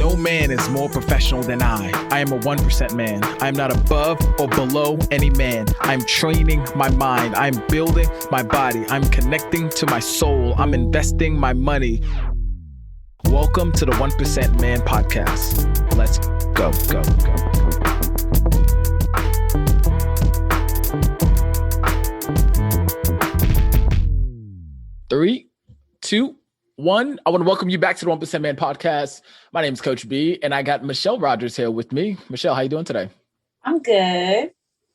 No man is more professional than I. I am a 1% man. I am not above or below any man. I'm training my mind. I'm building my body. I'm connecting to my soul. I'm investing my money. Welcome to the 1% Man Podcast. Let's go. 3, 2, 1. I want to welcome you back to the 1% Man Podcast. My name is Coach B, and I got Michelle Rodgers here with me. Michelle, how you doing today? I'm good.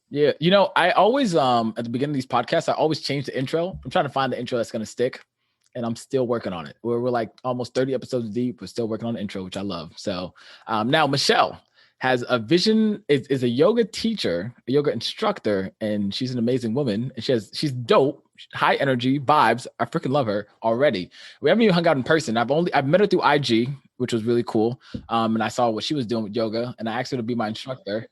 Yeah, I always at the beginning of these podcasts, I always change the intro. I'm trying to find the intro that's going to stick, and I'm still working on it. We're like almost 30 episodes deep. We're still working on the intro, which I love. So now Michelle has a vision, is a yoga teacher, a yoga instructor, and she's an amazing woman. And she's dope, high energy, vibes. I freaking love her already. We haven't even hung out in person. I've met her through IG, which was really cool. And I saw what she was doing with yoga, and I asked her to be my instructor.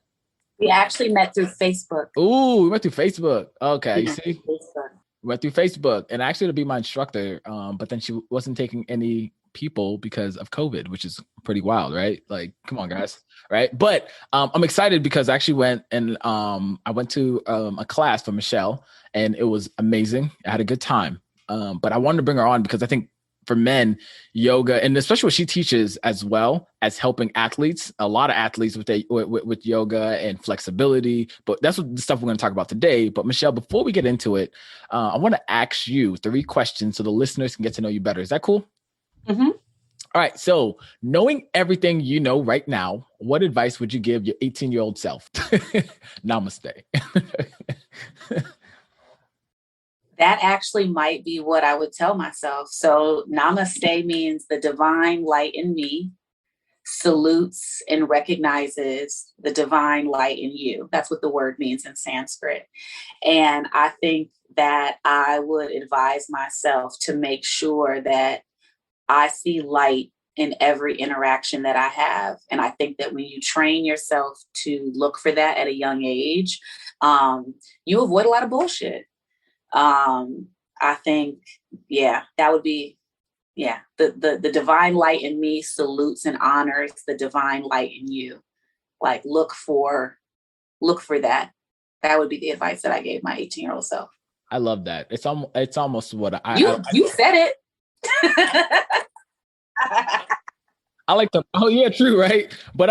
We actually met through Facebook. Ooh, we met through Facebook. Okay, you see? Facebook. We went through Facebook, and actually to be my instructor, but then she wasn't taking any people because of COVID, which is pretty wild, right? Like, come on, guys, right? But I'm excited because I actually went and I went to a class for Michelle, and it was amazing. I had a good time, but I wanted to bring her on because I think for men, yoga, and especially what she teaches as well as helping athletes, a lot of athletes with yoga and flexibility. But that's what the stuff we're going to talk about today. But Michelle, before we get into it, I want to ask you 3 questions so the listeners can get to know you better. Is that cool? Mm-hmm. All right. So knowing everything you know right now, what advice would you give your 18-year-old self? Namaste. That actually might be what I would tell myself. So namaste means the divine light in me salutes and recognizes the divine light in you. That's what the word means in Sanskrit. And I think that I would advise myself to make sure that I see light in every interaction that I have. And I think that when you train yourself to look for that at a young age, you avoid a lot of bullshit. I think, that would be, the divine light in me salutes and honors the divine light in you. Like, look for that. That would be the advice that I gave my 18-year-old self. I love that. It's almost what you said it. I like to, oh yeah, true, right? But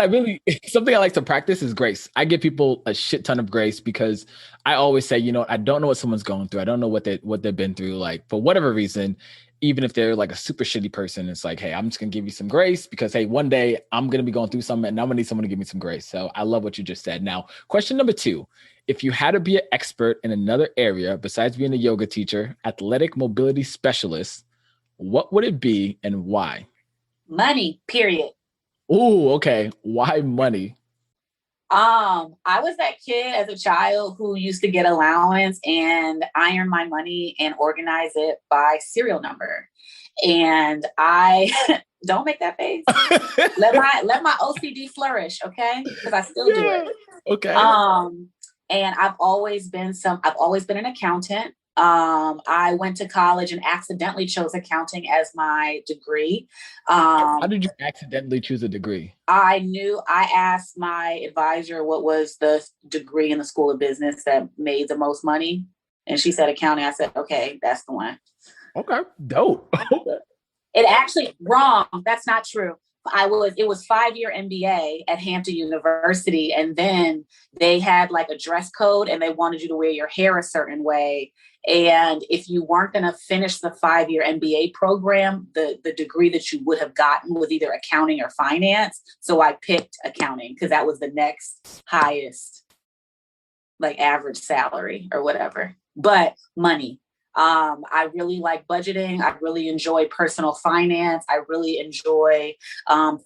something I like to practice is grace. I give people a shit ton of grace because I always say, I don't know what someone's going through. I don't know what they've been through. Like, for whatever reason, even if they're like a super shitty person, it's like, hey, I'm just going to give you some grace because, hey, one day I'm going to be going through something and I'm going to need someone to give me some grace. So I love what you just said. Now, question number 2, if you had to be an expert in another area besides being a yoga teacher, athletic mobility specialist, what would it be and why? Money, period. Ooh, okay. Why money? I was that kid as a child who used to get allowance and iron my money and organize it by serial number. And I don't make that face. let my OCD flourish, okay? Because I still do it. Okay. And I've always been an accountant. I went to college and accidentally chose accounting as my degree. How did you accidentally choose a degree? I asked my advisor what was the degree in the School of Business that made the most money. And she said accounting. I said, okay, that's the one. Okay. Dope. It actually wrong. That's not true. It was 5-year MBA at Hampton University. And then they had like a dress code and they wanted you to wear your hair a certain way. And if you weren't going to finish the 5-year MBA program, the degree that you would have gotten was either accounting or finance. So I picked accounting because that was the next highest, like, average salary or whatever. But money. I really like budgeting. I really enjoy personal finance. I really enjoy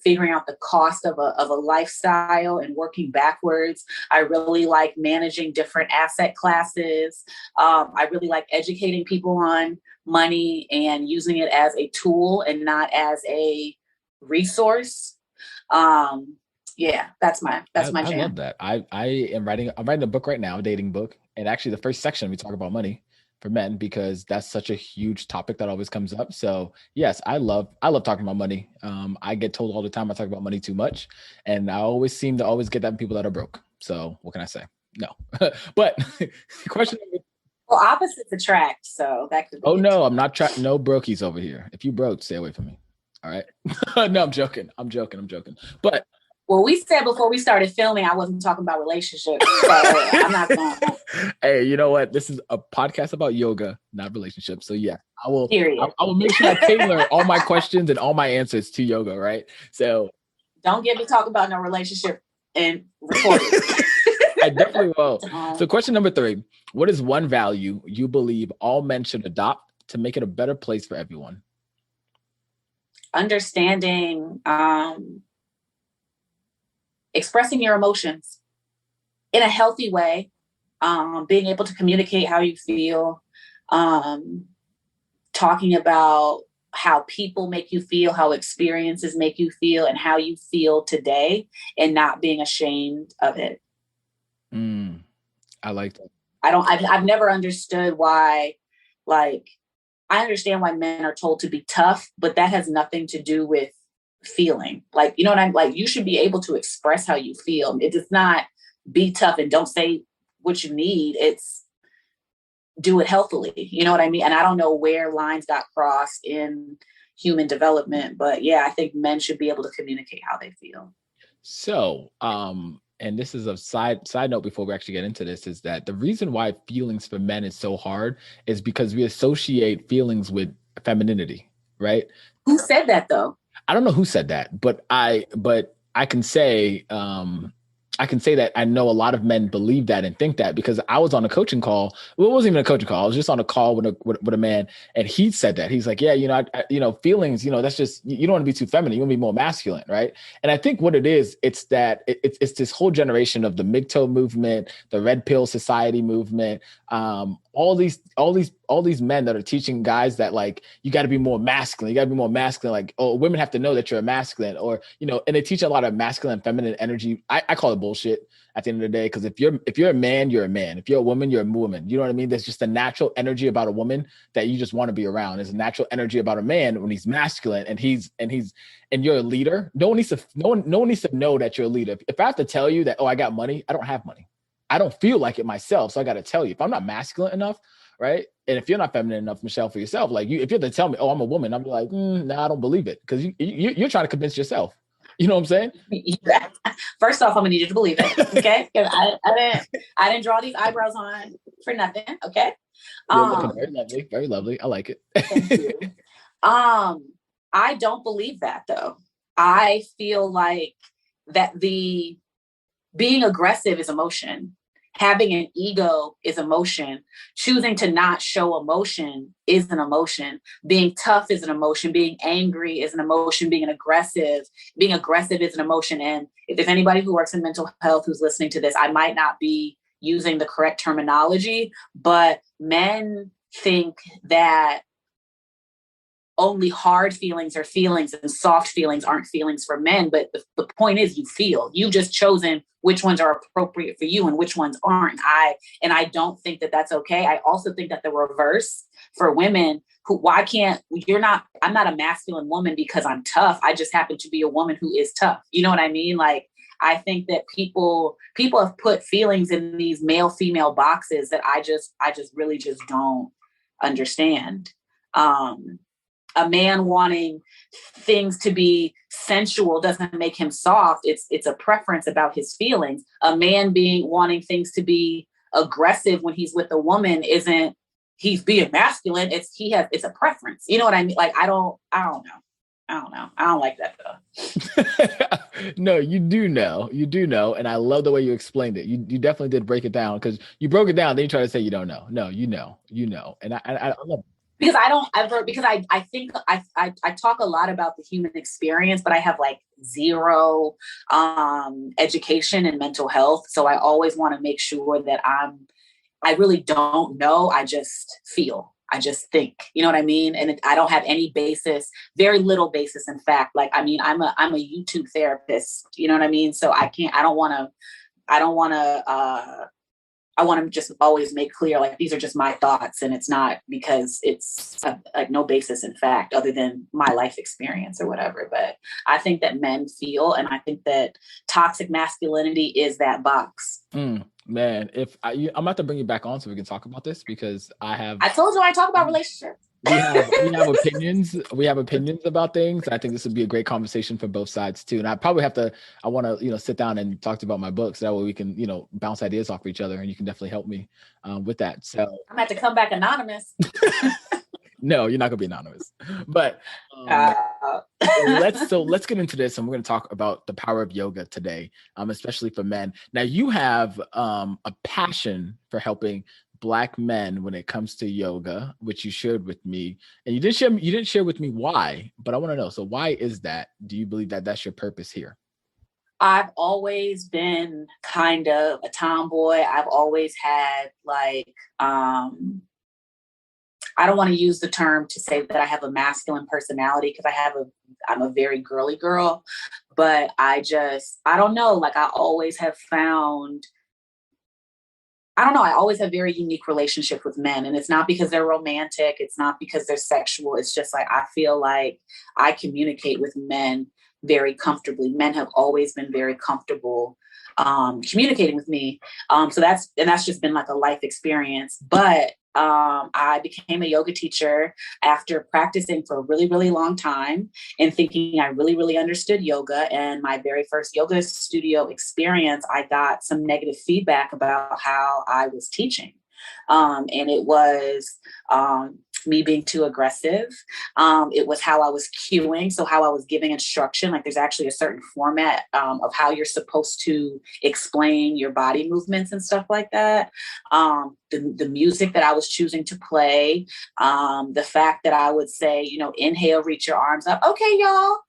figuring out the cost of a lifestyle and working backwards. I really like managing different asset classes. I really like educating people on money and using it as a tool and not as a resource. That's my jam. I love that. I'm writing a book right now, a dating book. And actually the first section we talk about money. for men because that's such a huge topic that always comes up. So yes, I love talking about money. I get told all the time I talk about money too much, and I always seem to always get that from people that are broke. So what can I say? No, but question. Well, opposites attract, so that could be Oh it too. no, I'm not trying. No brokies over here. If you broke, stay away from me. All right. No, I'm joking. I'm joking. I'm joking. But Well, we said before we started filming, I wasn't talking about relationships, so I'm not going to. Hey, you know what? This is a podcast about yoga, not relationships. So yeah, I will. Period. I will make sure I tailor all my questions and all my answers to yoga. Right. So Don't get me talking about no relationship and record it. I definitely will. So question number 3: what is one value you believe all men should adopt to make it a better place for everyone? Understanding, expressing your emotions in a healthy way, being able to communicate how you feel, talking about how people make you feel, how experiences make you feel, and how you feel today, and not being ashamed of it. I like that. I've never understood why, like, I understand why men are told to be tough, but that has nothing to do with feeling. Like, you know what I'm like, you should be able to express how you feel. It does not be tough and don't say what you need. It's do it healthily. You know what I mean? And I don't know where lines got crossed in human development, but yeah, I think men should be able to communicate how they feel. So, and this is a side note before we actually get into this, is that the reason why feelings for men is so hard is because we associate feelings with femininity, right? Who said that though? I don't know who said that, but I can say that I know a lot of men believe that and think that because I was on a coaching call. Well, it wasn't even a coaching call. I was just on a call with a man, and he said that. He's like, yeah, feelings, that's just, you don't want to be too feminine. You want to be more masculine, right? And I think what it is, it's that it's this whole generation of the MGTOW movement, the Red Pill Society movement, all these men that are teaching guys that, like, you got to be more masculine. You got to be more masculine. Like, oh, women have to know that you're a masculine, or, and they teach a lot of masculine and feminine energy. I call it bullshit at the end of the day. Cause if you're a man, you're a man. If you're a woman, you're a woman. You know what I mean? There's just a natural energy about a woman that you just want to be around. There's a natural energy about a man when he's masculine and you're a leader. No one needs to know that you're a leader. If I have to tell you that, oh, I got money, I don't have money. I don't feel like it myself. So I got to tell you, if I'm not masculine enough, right? And if you're not feminine enough, Michelle, for yourself, like if you have to tell me, oh, I'm a woman, I'm like, nah, I don't believe it. Cause you're trying to convince yourself. You know what I'm saying? Yeah. First off, I'm gonna need you to believe it. Okay. I didn't draw these eyebrows on for nothing. Okay. You're looking very lovely. Very lovely. I like it. Thank you. I don't believe that though. I feel like that being aggressive is emotion. Having an ego is emotion. Choosing to not show emotion is an emotion. Being tough is an emotion. Being angry is an emotion. Being aggressive is an emotion. And if there's anybody who works in mental health who's listening to this, I might not be using the correct terminology, but men think that only hard feelings are feelings and soft feelings aren't feelings for men. But the point is, you've just chosen which ones are appropriate for you and which ones aren't. I don't think that that's okay. I also think that the reverse for women I'm not a masculine woman because I'm tough. I just happen to be a woman who is tough. You know what I mean? Like, I think that people have put feelings in these male female boxes that I just really just don't understand. A man wanting things to be sensual doesn't make him soft. It's a preference about his feelings. A man wanting things to be aggressive when he's with a woman isn't he's being masculine. It's a preference. You know what I mean? Like, I don't know. I don't like that though. No, you do know. And I love the way you explained it. You definitely did break it down, because you broke it down. Then you try to say you don't know. No, you know. And I love it. Because I think I talk a lot about the human experience, but I have like zero education in mental health. So I always want to make sure that I really don't know. I just feel, I just think, you know what I mean? And I don't have any basis, very little basis. In fact, like, I mean, I'm a YouTube therapist, you know what I mean? So I don't want to I want to just always make clear, like, these are just my thoughts, and it's not because it's like no basis in fact other than my life experience or whatever. But I think that men feel, and I think that toxic masculinity is that box. Man, I'm about to bring you back on so we can talk about this, because I told you I talk about relationships. We have opinions. We have opinions about things. I think this would be a great conversation for both sides too. And I want to, sit down and talk about my books. That way we can, bounce ideas off of each other, and you can definitely help me with that. So I'm gonna have to come back anonymous. No, you're not gonna be anonymous. But let's get into this, and we're gonna talk about the power of yoga today, especially for men. Now, you have a passion for helping Black men when it comes to yoga, which you shared with me, and you didn't share with me why, but I want to know. So why is that? Do you believe that that's your purpose here? I've always been kind of a tomboy. I've always had I don't want to use the term to say that I have a masculine personality, because I'm a very girly girl, but I don't know. Like, I always have very unique relationship with men, and it's not because they're romantic. It's not because they're sexual. It's just like, I feel like I communicate with men very comfortably. Men have always been very comfortable communicating with me. So that's just been like a life experience. But I became a yoga teacher after practicing for a really, really long time and thinking I really, really understood yoga. And my very first yoga studio experience, I got some negative feedback about how I was teaching. And it was me being too aggressive. It was how I was cueing, so how I was giving instruction. Like, there's actually a certain format of how you're supposed to explain your body movements and stuff like that. The music that I was choosing to play, the fact that I would say, inhale, reach your arms up. Okay, y'all.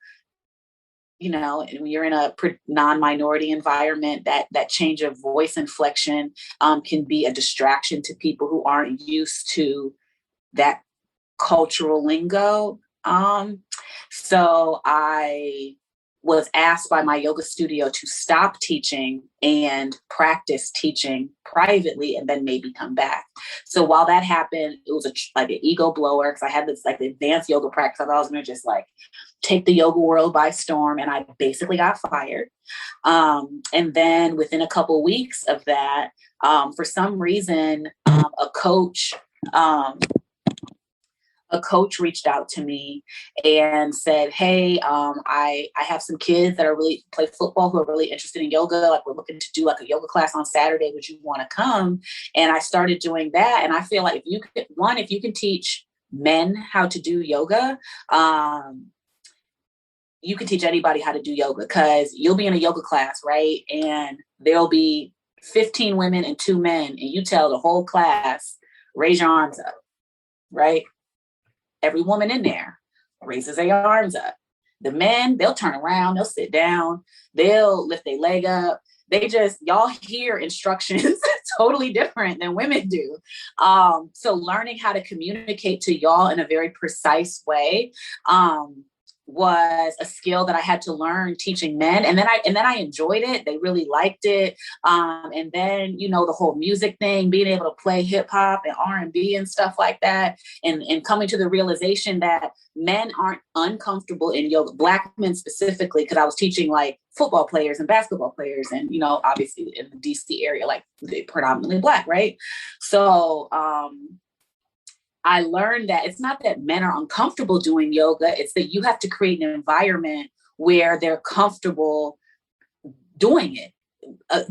And when you're in a non-minority environment, that change of voice inflection can be a distraction to people who aren't used to that cultural lingo. So I was asked by my yoga studio to stop teaching and practice teaching privately, and then maybe come back. So while that happened, it was like an ego blower, because I had this like advanced yoga practice. I thought I was going to just like take the yoga world by storm, and I basically got fired. And then within a couple of weeks of that, for some reason, a coach reached out to me and said, hey, I have some kids that are really play football who are really interested in yoga. Like, we're looking to do like a yoga class on Saturday. Would you want to come? And I started doing that. And I feel like if you can teach men how to do yoga, you can teach anybody how to do yoga, because you'll be in a yoga class, right? And there'll be 15 women and 2 men, and you tell the whole class, raise your arms up, right? Every woman in there raises their arms up. The men, they'll turn around, they'll sit down, they'll lift their leg up. Y'all hear instructions totally different than women do. So learning how to communicate to y'all in a very precise way was a skill that I had to learn teaching men. And then I enjoyed it. They really liked it. And then, the whole music thing, being able to play hip hop and R&B and stuff like that. And coming to the realization that men aren't uncomfortable in yoga, Black men specifically, because I was teaching like football players and basketball players, and, obviously in the DC area, like they're predominantly Black, right? So, I learned that it's not that men are uncomfortable doing yoga. It's that you have to create an environment where they're comfortable doing it.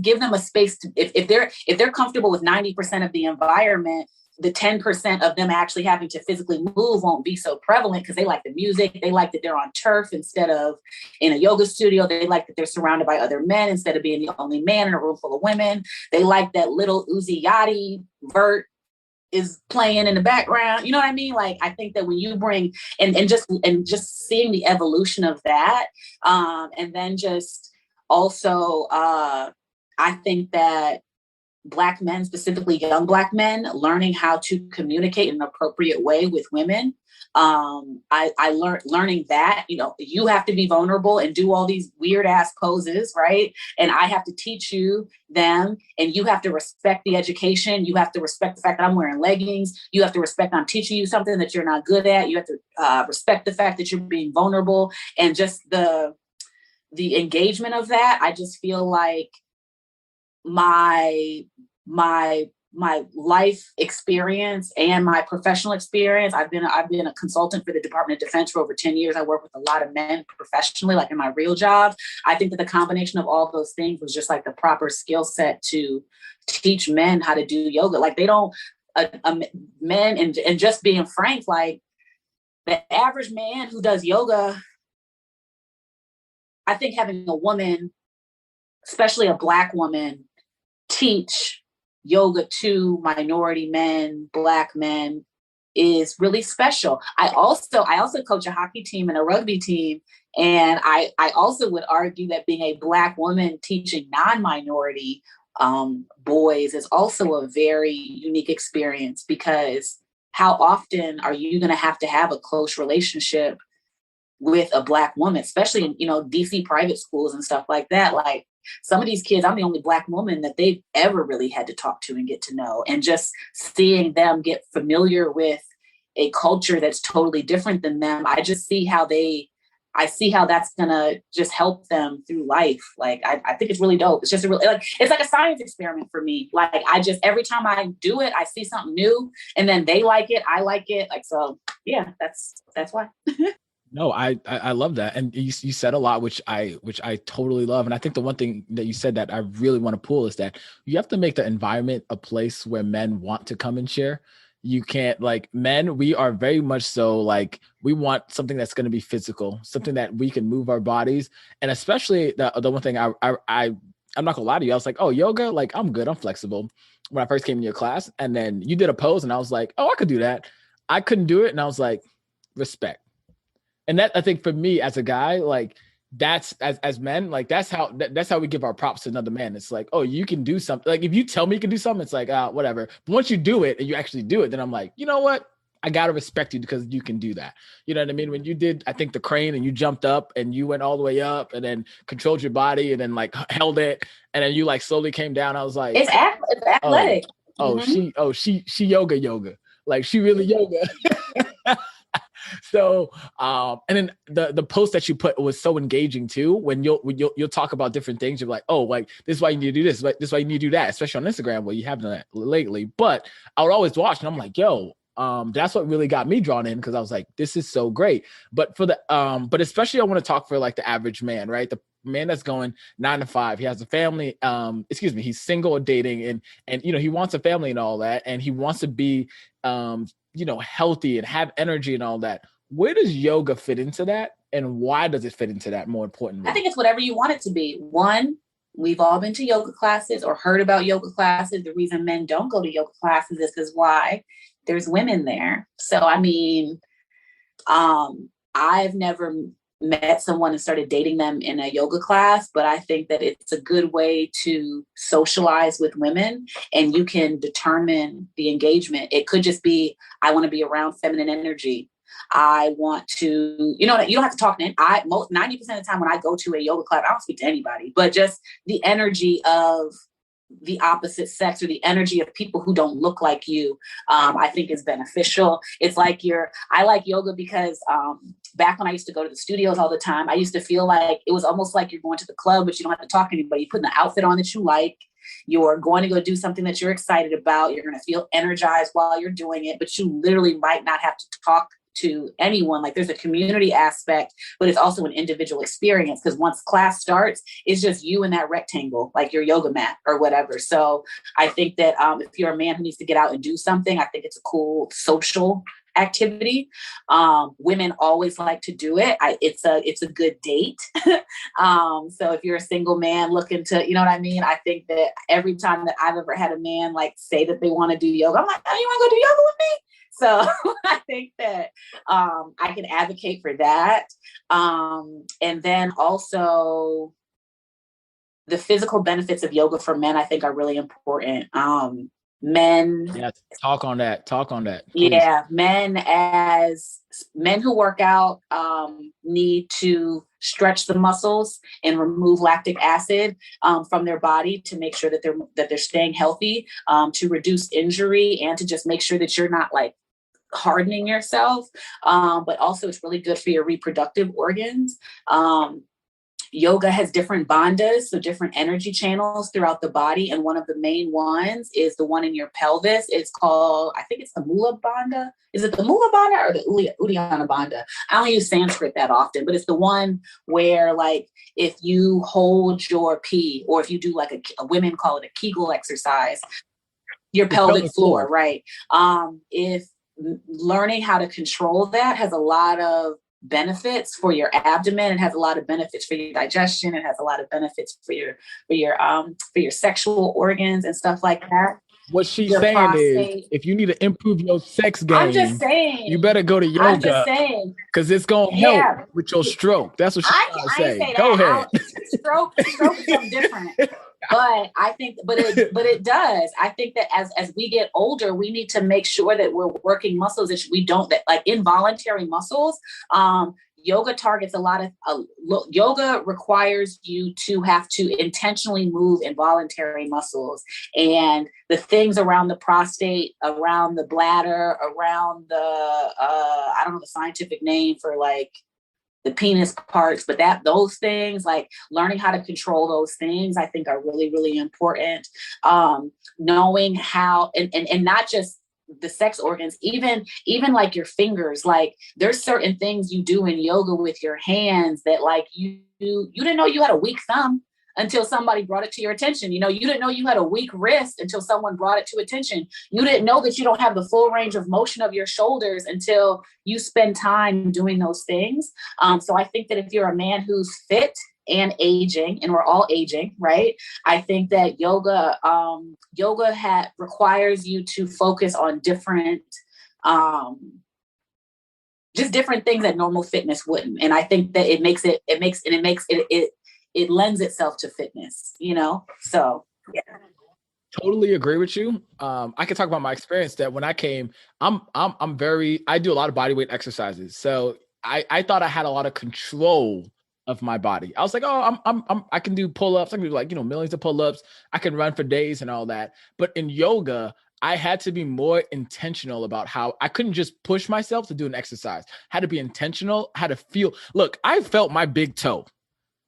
Give them a space to, if they're comfortable with 90% of the environment, the 10% of them actually having to physically move won't be so prevalent, because they like the music. They like that they're on turf instead of in a yoga studio. They like that they're surrounded by other men instead of being the only man in a room full of women. They like that little Uzi Yachty vert is playing in the background. You know what I mean? Like, I think that when you bring and just seeing the evolution of that, and then just also, I think that Black men, specifically young Black men, learning how to communicate in an appropriate way with women, I learning that, you know, you have to be vulnerable and do all these weird ass poses, right? And I have to teach you them, and you have to respect the education. You have to respect the fact that I'm wearing leggings. You have to respect I'm teaching you something that you're not good at. You have to respect the fact that you're being vulnerable, and just the engagement of that. I just feel like my my my life experience and my professional experience. I've been a consultant for the Department of Defense for over 10 years. I work with a lot of men professionally, like in my real job. I think that the combination of all those things was just like the proper skill set to teach men how to do yoga. Like they don't, men, and just being frank, like the average man who does yoga, I think having a woman, especially a Black woman, teach yoga to minority men, Black men, is really special. I also coach a hockey team and a rugby team. And I also would argue that being a Black woman teaching non-minority boys is also a very unique experience, because how often are you going to have a close relationship with a Black woman, especially in, you know, DC private schools and stuff like that? Like, some of these kids, I'm the only Black woman that they've ever really had to talk to and get to know. And just seeing them get familiar with a culture that's totally different than them, I see how that's gonna just help them through life. Like, I think it's really dope. It's just it's like a science experiment for me. Like, every time I do it, I see something new, and then they like it, I like it. Like, so yeah, that's why. No, I love that. And you said a lot, which I totally love. And I think the one thing that you said that I really want to pull is that you have to make the environment a place where men want to come and share. You can't, like, men, we are very much so like, we want something that's going to be physical, something that we can move our bodies. And especially the one thing I'm not gonna lie to you, I was like, oh, yoga, like, I'm good, I'm flexible, when I first came in your class. And then you did a pose and I was like, oh, I could do that. I couldn't do it. And I was like, respect. And that, I think, for me as a guy, like, that's as men, like, that's how we give our props to another man. It's like, oh, you can do something. Like, if you tell me you can do something, it's like, whatever. But once you do it and you actually do it, then I'm like, you know what? I gotta respect you because you can do that. You know what I mean? When you did, I think, the crane, and you jumped up and you went all the way up and then controlled your body and then like held it, and then you like slowly came down. I was like, It's athletic. She yoga. Like, she really yoga. So, and then the post that you put was so engaging too. When you'll talk about different things, you're like, oh, like, this is why you need to do this, like, this is why you need to do that, especially on Instagram, where you haven't done that lately. But I would always watch, and I'm like, yo, that's what really got me drawn in, because I was like, this is so great. But but especially, I want to talk for like the average man, right? The man that's going 9 to 5, he has a family, he's single or dating, and you know, he wants a family and all that, and he wants to be healthy and have energy and all that. Where does yoga fit into that, and why does it fit into that, more importantly? I think it's whatever you want it to be. One, we've all been to yoga classes or heard about yoga classes. The reason men don't go to yoga classes is because why? There's women there. So, I mean, I've never met someone and started dating them in a yoga class, but I think that it's a good way to socialize with women, and you can determine the engagement. It could just be, I want to be around feminine energy. I want to, you don't have to talk to 90% of the time when I go to a yoga class, I don't speak to anybody, but just the energy of the opposite sex, or the energy of people who don't look like you, I think is beneficial. It's like I like yoga because back when I used to go to the studios all the time, I used to feel like it was almost like you're going to the club, but you don't have to talk to anybody. You put an outfit on that you like. You're going to go do something that you're excited about. You're going to feel energized while you're doing it, but you literally might not have to talk to anyone. Like, there's a community aspect, but it's also an individual experience, because once class starts, it's just you in that rectangle, like your yoga mat or whatever. So I think that if you're a man who needs to get out and do something, I think it's a cool social activity. Women always like to do it. It's a good date. So if you're a single man looking to, you know what I mean? I think that every time that I've ever had a man like say that they want to do yoga, I'm like, oh, you want to go do yoga with me? So I think that I can advocate for that. And then also the physical benefits of yoga for men, I think, are really important. Men. Yes. Talk on that. Talk on that, please. Yeah, men who work out need to stretch the muscles and remove lactic acid from their body to make sure that they're staying healthy, to reduce injury, and to just make sure that you're not like hardening yourself. But also, it's really good for your reproductive organs. Yoga has different bandhas, so different energy channels throughout the body. And one of the main ones is the one in your pelvis. It's called, I think it's the Mula Bandha. Is it the Mula Bandha or the Uddiyana Bandha? I don't use Sanskrit that often, but it's the one where, like, if you hold your pee, or if you do like women call it a Kegel exercise, your pelvic floor, right? If learning how to control that has a lot of benefits for your abdomen. It has a lot of benefits for your digestion. It has a lot of benefits for your sexual organs and stuff like that. What she's saying prostate. Is, if you need to improve your sex game, I'm just saying, you better go to yoga. I'm just saying, because it's gonna help with your stroke. That's what she's trying to say. Go ahead. Stroke is something different. But I think, but it does. I think that as we get older, we need to make sure that we're working muscles that we don't, that like involuntary muscles. Yoga targets a lot of, yoga requires you to have to intentionally move involuntary muscles, and the things around the prostate, around the bladder, around the, I don't know the scientific name for like the penis parts, but those things, like learning how to control those things, I think are really, really important. Knowing how, and not just the sex organs, even like your fingers, like there's certain things you do in yoga with your hands that like you didn't know you had a weak thumb until somebody brought it to your attention. You didn't know you had a weak wrist until someone brought it to attention. You didn't know that you don't have the full range of motion of your shoulders until you spend time doing those things. So I think that if you're a man who's fit and aging, and we're all aging, right? I think that yoga requires you to focus on different, just different things that normal fitness wouldn't. And I think that it lends itself to fitness, So, yeah. Totally agree with you. I can talk about my experience that when I came, I do a lot of body weight exercises. So I thought I had a lot of control of my body. I was like, oh, I can do pull-ups. I can do like, millions of pull-ups. I can run for days and all that. But in yoga, I had to be more intentional about how I couldn't just push myself to do an exercise. I had to be intentional, had to feel. Look, I felt my big toe.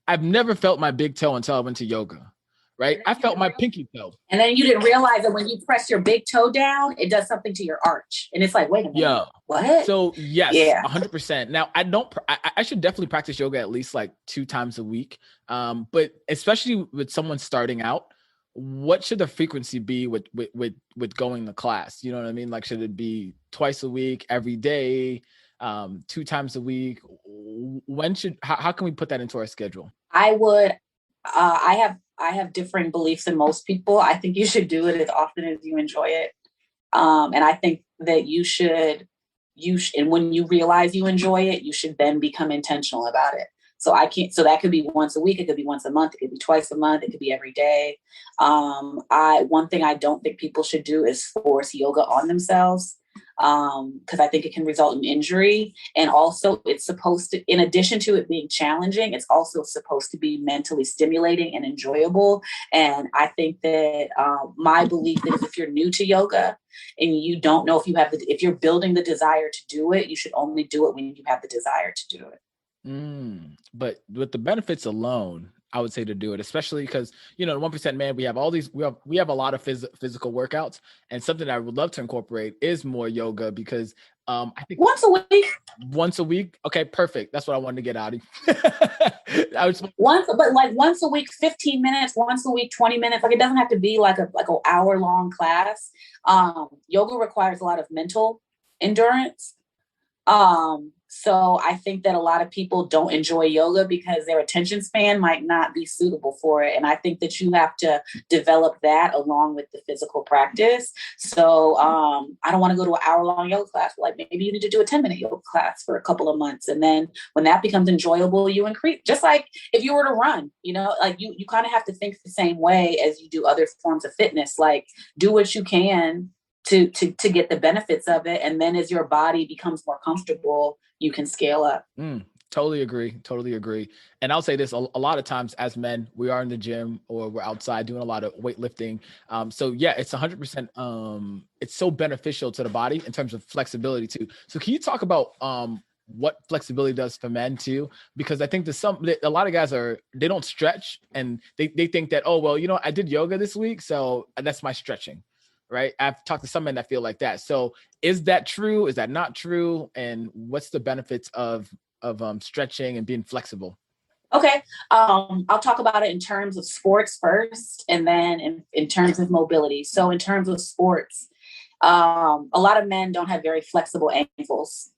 I've never felt my big toe until I went to yoga, right? I felt my pinky toe. And then you didn't realize that when you press your big toe down, it does something to your arch. And it's like, wait a minute. Yeah. What? So yes, 100%. Now I should definitely practice yoga at least like 2 times a week. But especially with someone starting out, what should the frequency be with going to class? You know what I mean? Like, should it be twice a week, every day, 2 times a week? How can we put that into our schedule? I would, I have different beliefs than most people. I think you should do it as often as you enjoy it. And I think that you should, and when you realize you enjoy it, you should then become intentional about it. So that could be once a week. It could be once a month. It could be twice a month. It could be every day. One thing I don't think people should do is force yoga on themselves. Because I think it can result in injury. And also it's supposed to, in addition to it being challenging, it's also supposed to be mentally stimulating and enjoyable. And I think that my belief is if you're new to yoga and you don't know if you're building the desire to do it, you should only do it when you have the desire to do it. But with the benefits alone, I would say to do it, especially because, the 1% man, we have a lot of physical workouts, and something I would love to incorporate is more yoga because I think once a week. Okay, perfect. That's what I wanted to get out of once a week, 15 minutes, once a week, 20 minutes. Like, it doesn't have to be like an hour long class. Yoga requires a lot of mental endurance. So I think that a lot of people don't enjoy yoga because their attention span might not be suitable for it. And I think that you have to develop that along with the physical practice. So I don't want to go to an hour-long yoga class. Like maybe you need to do a 10-minute yoga class for a couple of months. And then when that becomes enjoyable, you increase. Just like if you were to run, like you kind of have to think the same way as you do other forms of fitness. Like do what you can to get the benefits of it. And then as your body becomes more comfortable, you can scale up. Totally agree. And I'll say this, a lot of times as men, we are in the gym or we're outside doing a lot of weightlifting. So yeah, it's 100%. It's so beneficial to the body in terms of flexibility too. So can you talk about what flexibility does for men too? Because I think a lot of guys they don't stretch and they think that, oh, well, I did yoga this week, so that's my stretching. Right. I've talked to some men that feel like that. So is that true? Is that not true? And what's the benefits of stretching and being flexible? Okay. I'll talk about it in terms of sports first, and then in terms of mobility. So in terms of sports, a lot of men don't have very flexible ankles.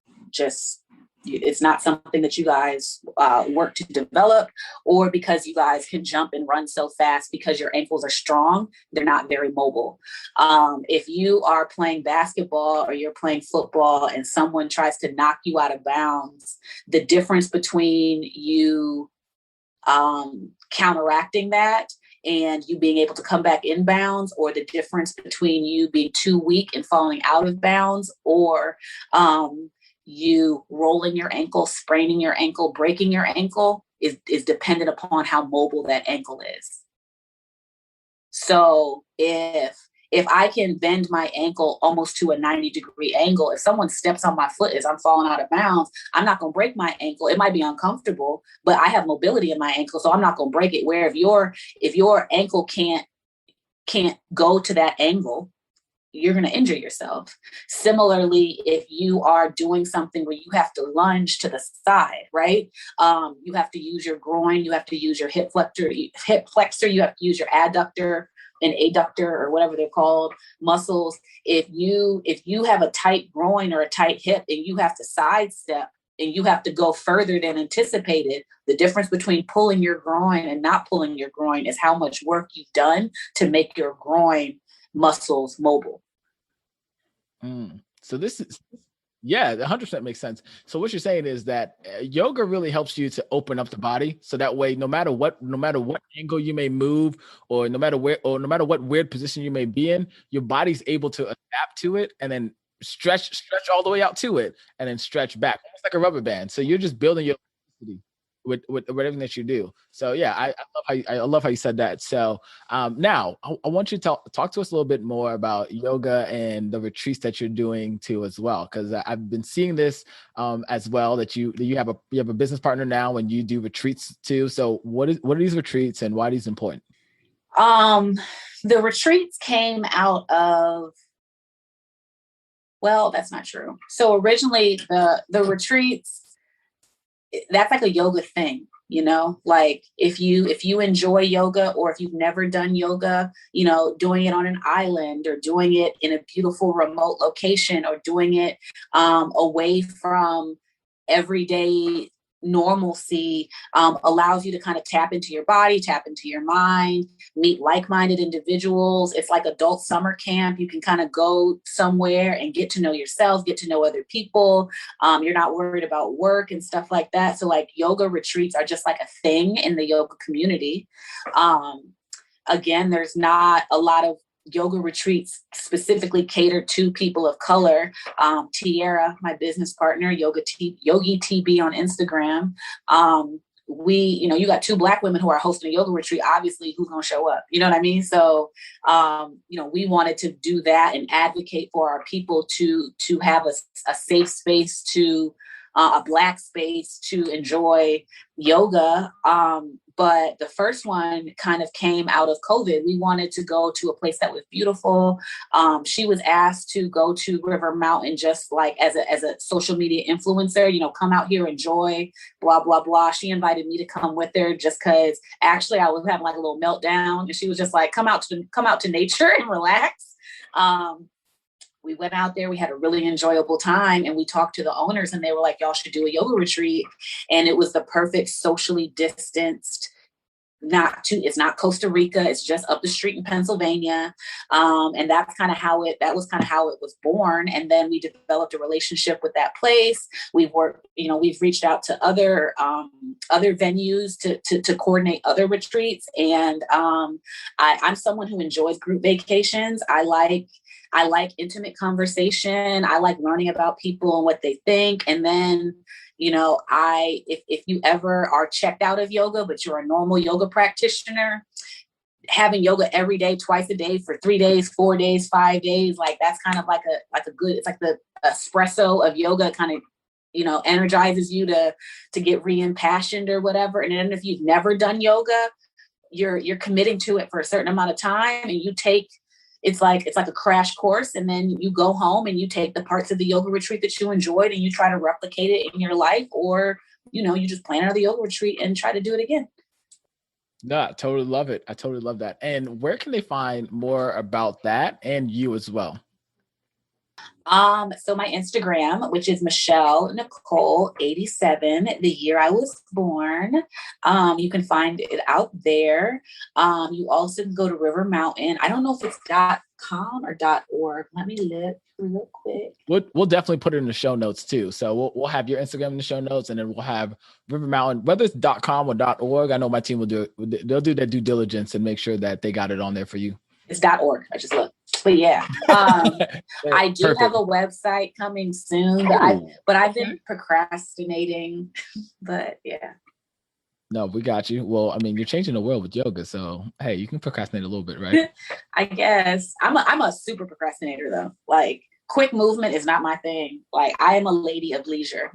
It's not something that you guys work to develop, or because you guys can jump and run so fast because your ankles are strong, they're not very mobile. If you are playing basketball or you're playing football and someone tries to knock you out of bounds, the difference between you counteracting that and you being able to come back in bounds, or the difference between you being too weak and falling out of bounds, or you rolling your ankle, spraining your ankle, breaking your ankle is dependent upon how mobile that ankle is. So if I can bend my ankle almost to a 90-degree angle, if someone steps on my foot as I'm falling out of bounds, I'm not going to break my ankle. It might be uncomfortable, but I have mobility in my ankle, so I'm not going to break it. Where if your ankle can't go to that angle, you're going to injure yourself. Similarly, if you are doing something where you have to lunge to the side, right? You have to use your groin, you have to use your hip flexor, you have to use your adductor and adductor, or whatever they're called, muscles. If you have a tight groin or a tight hip and you have to sidestep and you have to go further than anticipated, the difference between pulling your groin and not pulling your groin is how much work you've done to make your groin muscles mobile. So this is, yeah, 100% makes sense. So what you're saying is that yoga really helps you to open up the body, so that way, no matter what angle you may move, or no matter what weird position you may be in, your body's able to adapt to it and then stretch all the way out to it and then stretch back, almost like a rubber band. So you're just building your elasticity with everything that you do. So yeah, I love how you said that. So now I want you to talk to us a little bit more about yoga and the retreats that you're doing too as well, because I've been seeing this as well, that you have a business partner now and you do retreats too. So what are these retreats and why are these important? The retreats came out of, well, that's not true. So originally the retreats, that's like a yoga thing, like if you enjoy yoga, or if you've never done yoga, doing it on an island, or doing it in a beautiful remote location, or doing it away from everyday normalcy, allows you to kind of tap into your body, tap into your mind, meet like-minded individuals. It's like adult summer camp. You can kind of go somewhere and get to know yourself, get to know other people. You're not worried about work and stuff like that. So like yoga retreats are just like a thing in the yoga community. Again, there's not a lot of yoga retreats specifically catered to people of color. Tiara, my business partner, Yogi TB on Instagram. You got 2 Black women who are hosting a yoga retreat. Obviously, who's going to show up? You know what I mean? So, we wanted to do that and advocate for our people to have a safe space, to a Black space to enjoy yoga. But the first one kind of came out of COVID. We wanted to go to a place that was beautiful. She was asked to go to River Mountain just like as a social media influencer, come out here, enjoy, blah, blah, blah. She invited me to come with her just because actually I was having like a little meltdown. And she was just like, come out to nature and relax. we went out there, we had a really enjoyable time, and we talked to the owners, and they were like, y'all should do a yoga retreat. And it was the perfect socially distanced, it's not Costa Rica, it's just up the street in Pennsylvania. And that was kind of how it was born. And then we developed a relationship with that place. We've reached out to other venues to coordinate other retreats. And I'm someone who enjoys group vacations. I like intimate conversation. I like learning about people and what they think. And then, if you ever are checked out of yoga, but you're a normal yoga practitioner, having yoga every day, twice a day for 3 days, 4 days, 5 days, like that's kind of like a good, it's like the espresso of yoga, kind of, energizes you to get re-impassioned or whatever. And then if you've never done yoga, you're committing to it for a certain amount of time, and it's like a crash course. And then you go home and you take the parts of the yoga retreat that you enjoyed and you try to replicate it in your life, or, you just plan out the yoga retreat and try to do it again. No, I totally love it. I totally love that. And where can they find more about that and you as well? So my Instagram, which is Michelle Nicole 87, the year I was born. You can find it out there. You also can go to River Mountain. I don't know if it's .com or .org. Let me look real quick. We'll definitely put it in the show notes too. So we'll have your Instagram in the show notes, and then we'll have River Mountain, whether it's .com or .org. I know my team will do it. They'll do their due diligence and make sure that they got it on there for you. It's .org. I just looked. But yeah, I do have a website coming soon, but I've been procrastinating. But yeah. No, we got you. Well, I mean, you're changing the world with yoga, so hey, you can procrastinate a little bit, right? I guess I'm a super procrastinator though. Like, quick movement is not my thing. Like, I am a lady of leisure.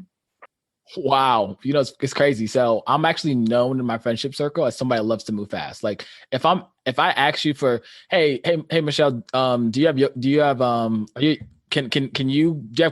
Wow. It's crazy. So I'm actually known in my friendship circle as somebody that loves to move fast. Like if I ask you for, hey, Michelle, do you have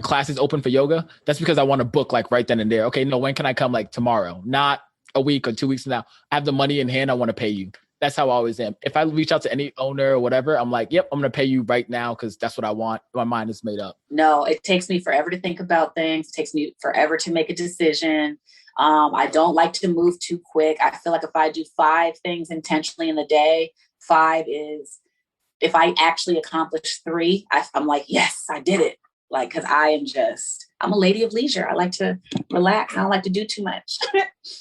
classes open for yoga? That's because I want to book like right then and there. Okay. No, when can I come? Like tomorrow, not a week or 2 weeks from now. I have the money in hand. I want to pay you. That's how I always am. If I reach out to any owner or whatever, I'm like, yep, I'm going to pay you right now because that's what I want. My mind is made up. No, it takes me forever to think about things. It takes me forever to make a decision. I don't like to move too quick. I feel like if I do 5 things intentionally in the day, 5 is, if I actually accomplish 3, I'm like, yes, I did it. Like, because I'm a lady of leisure. I like to relax. I don't like to do too much,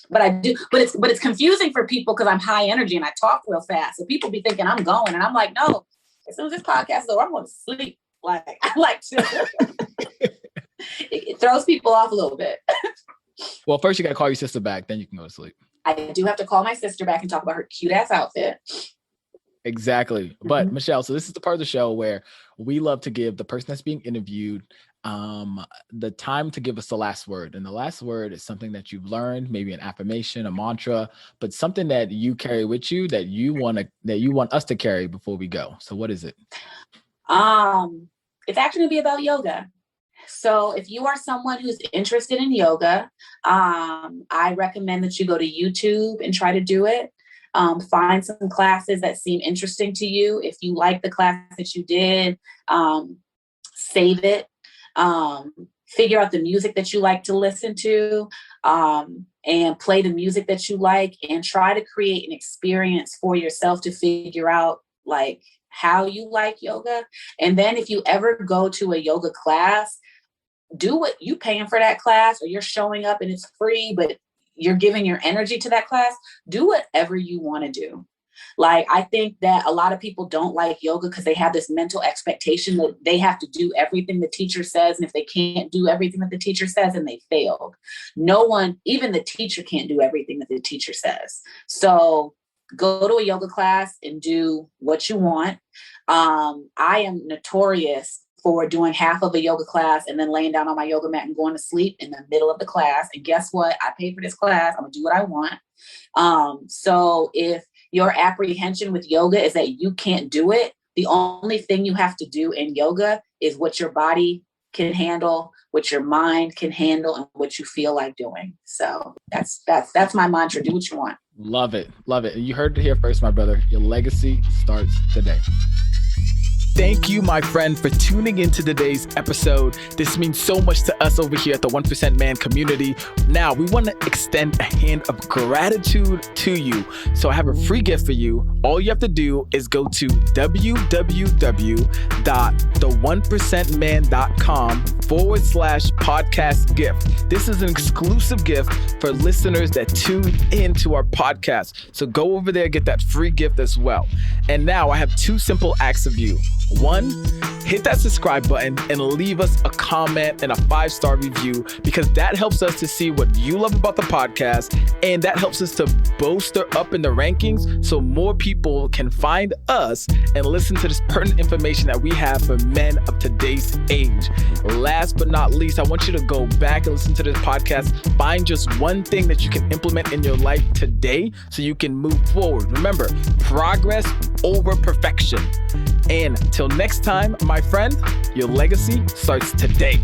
but I do. But it's confusing for people because I'm high energy and I talk real fast. So people be thinking I'm going, and I'm like, no. As soon as this podcast is over, I'm going to sleep. Like, I like to. It throws people off a little bit. Well, first you got to call your sister back, then you can go to sleep. I do have to call my sister back and talk about her cute ass outfit. Exactly. But Michelle, so this is the part of the show where we love to give the person that's being interviewed the time to give us the last word. And the last word is something that you've learned, maybe an affirmation, a mantra, but something that you carry with you that you want us to carry before we go. So what is it? It's actually going to be about yoga. So if you are someone who's interested in yoga, I recommend that you go to YouTube and try to do it. Find some classes that seem interesting to you. If you like the class that you did, save it. Figure out the music that you like to listen to, and play the music that you like, and try to create an experience for yourself to figure out like how you like yoga. And then if you ever go to a yoga class, do what you paying for that class, or you're showing up and it's free, but you're giving your energy to that class. Do whatever you want to do. Like, I think that a lot of people don't like yoga because they have this mental expectation that they have to do everything the teacher says. And if they can't do everything that the teacher says, then they failed. No one, even the teacher, can't do everything that the teacher says. So go to a yoga class and do what you want. I am notorious for doing half of a yoga class and then laying down on my yoga mat and going to sleep in the middle of the class. And guess what? I paid for this class. I'm gonna do what I want. So if your apprehension with yoga is that you can't do it, the only thing you have to do in yoga is what your body can handle, what your mind can handle, and what you feel like doing. So that's my mantra. Do what you want. Love it. Love it. You heard it here first, my brother. Your legacy starts today. thank you, my friend, for tuning into today's episode. This means so much to us over here at the 1% Man community. Now, we want to extend a hand of gratitude to you. So I have a free gift for you. All you have to do is go to www.the1percentman.com/podcast gift. This is an exclusive gift for listeners that tune into our podcast. So go over there, get that free gift as well. And now I have two simple acts of you. One, hit that subscribe button and leave us a comment and a 5-star review, because that helps us to see what you love about the podcast, and that helps us to bolster up in the rankings so more people can find us and listen to this pertinent information that we have for men of today's age. Last but not least, I want you to go back and listen to this podcast. Find just one thing that you can implement in your life today so you can move forward. Remember, progress over perfection. And till next time, my friend, your legacy starts today.